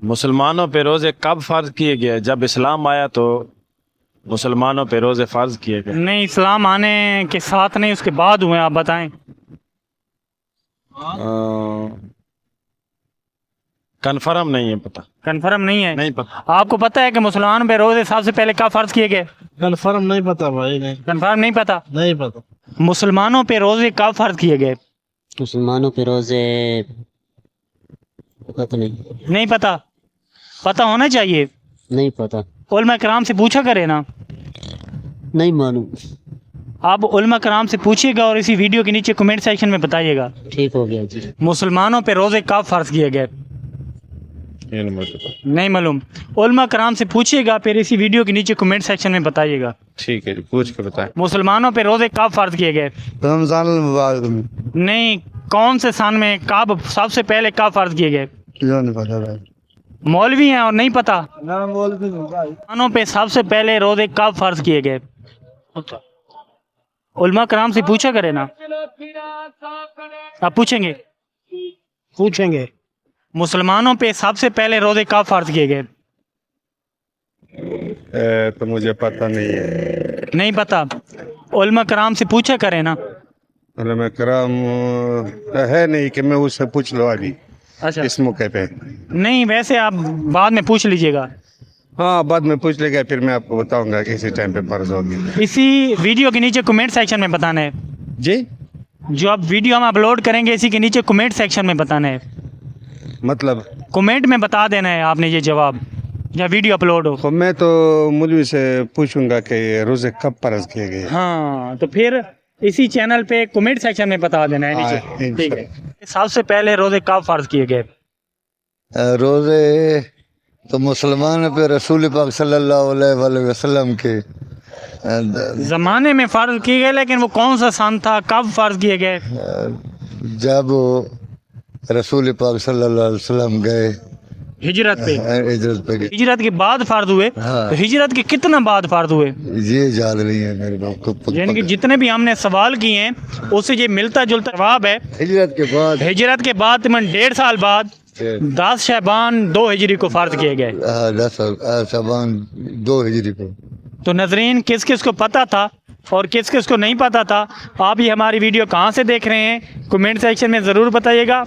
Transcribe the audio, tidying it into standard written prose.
مسلمانوں پہ روزے کب فرض کیے گئے؟ جب اسلام آیا تو مسلمانوں پہ روزے فرض کیے گئے۔ نہیں، اسلام آنے کے ساتھ نہیں، اس کے بعد ہوئے، آپ بتائیں۔ کنفرم نہیں ہے پتہ، کنفرم نہیں ہے؟ نہیں پتہ۔ آپ کو پتہ ہے کہ مسلمان پہ روزے سب سے پہلے کب فرض کیے گئے؟ کنفرم نہیں پتا بھائی، نہیں کنفرم نہیں پتہ؟ نہیں پتا۔ مسلمانوں پہ روزے کب فرض کیے گئے؟ مسلمانوں پہ روزے پتہ نہیں، نہیں پتہ؟ پتہ ہونا چاہیے، نہیں پتہ، علماء کرام سے پوچھا کرے نا۔ نہیں معلوم۔ آپ علماء کرام سے پوچھیے گا اور اسی ویڈیو کے نیچے کمنٹ سیکشن میں بتائیے گا ٹھیک ہو گیا جی۔ مسلمانوں پہ روزے کب فرض کیے گئے؟ نہیں معلوم۔ علماء کرام سے پوچھیے گا، پھر اسی ویڈیو کے نیچے کمنٹ سیکشن میں بتائیے گا ٹھیک ہے جی، پوچھ کے بتائیں۔ مسلمانوں پہ روزے کب فرض کیے گئے؟ رمضان المبارک میں نہیں، کون سے سال میں، کب سب سے پہلے کب فرض کیے گئے؟ کیوں نہیں پتا بھائی؟ مولوی ہیں اور نہیں پتہ؟ نہ بول بھی نہیں بھائی۔ مسلمانوں پہ سب سے پہلے روزے کب فرض کیے گئے؟ علماء کرام سے پوچھا کرے نا۔ آپ پوچھیں گے؟ پوچھیں گے۔ مسلمانوں پہ سب سے پہلے روزے کب فرض کیے گئے؟ تو مجھے پتہ نہیں ہے۔ نہیں پتہ؟ علماء کرام سے پوچھا کرے نا۔ علماء کرام ہے نہیں کہ میں اس سے پوچھ لوں ابھی اچھا، اس موقع پہ۔ نہیں ویسے آپ بعد میں پوچھ لیجئے گا، ہاں بعد میں پوچھ لے گا، پھر میں آپ کو بتاؤں گا کہ اسی ٹائم پہ فرض ہوگی۔ اسی ویڈیو کے نیچے کمنٹ سیکشن میں بتانا ہے۔ جی جو آپ ویڈیو ہم اپلوڈ کریں گے اسی کے نیچے کمنٹ سیکشن میں بتانا ہے، مطلب کمنٹ میں بتا دینا ہے آپ نے یہ جواب یا ویڈیو اپلوڈ ہو۔ تو میں تو مولوی سے پوچھوں گا کہ روزے کب فرض کیے گئے۔ ہاں تو پھر اسی چینل پہ کمنٹ سیکشن میں بتا دینا ہے ہاں، نیچے، ٹھیک ہے۔ سب سے پہلے روزے کب فرض کیے گئے؟ روزے تو مسلمان پہ رسول پاک صلی اللہ علیہ وآلہ وسلم کے زمانے میں فرض کیے گئے، لیکن وہ کون سا سن تھا، کب فرض کیے گئے؟ جب رسول پاک صلی اللہ علیہ وسلم گئے ہجرت پہ۔ ہجرت پہ گئے۔ ہجرت کے بعد فرض ہوئے؟ ہاں۔ تو ہجرت کے کتنا بعد فرض ہوئے؟ یہ یاد نہیں ہے میرے باپ کو۔ یعنی کہ جتنے بھی ہم نے سوال کیے ہیں اس سے یہ ملتا جلتا جواب ہے۔ ہجرت کے بعد ہجرت کے بعد تقریباً 1.5 سال بعد 10 شعبان 2 ہجری کو فرض کیے گئے۔ 10 شعبان 2 ہجری کو۔ تو ناظرین، کس کس کو پتہ تھا اور کس کس کو نہیں پتہ تھا؟ آپ یہ ہماری ویڈیو کہاں سے دیکھ رہے ہیں کمنٹ سیکشن میں ضرور بتائیے گا۔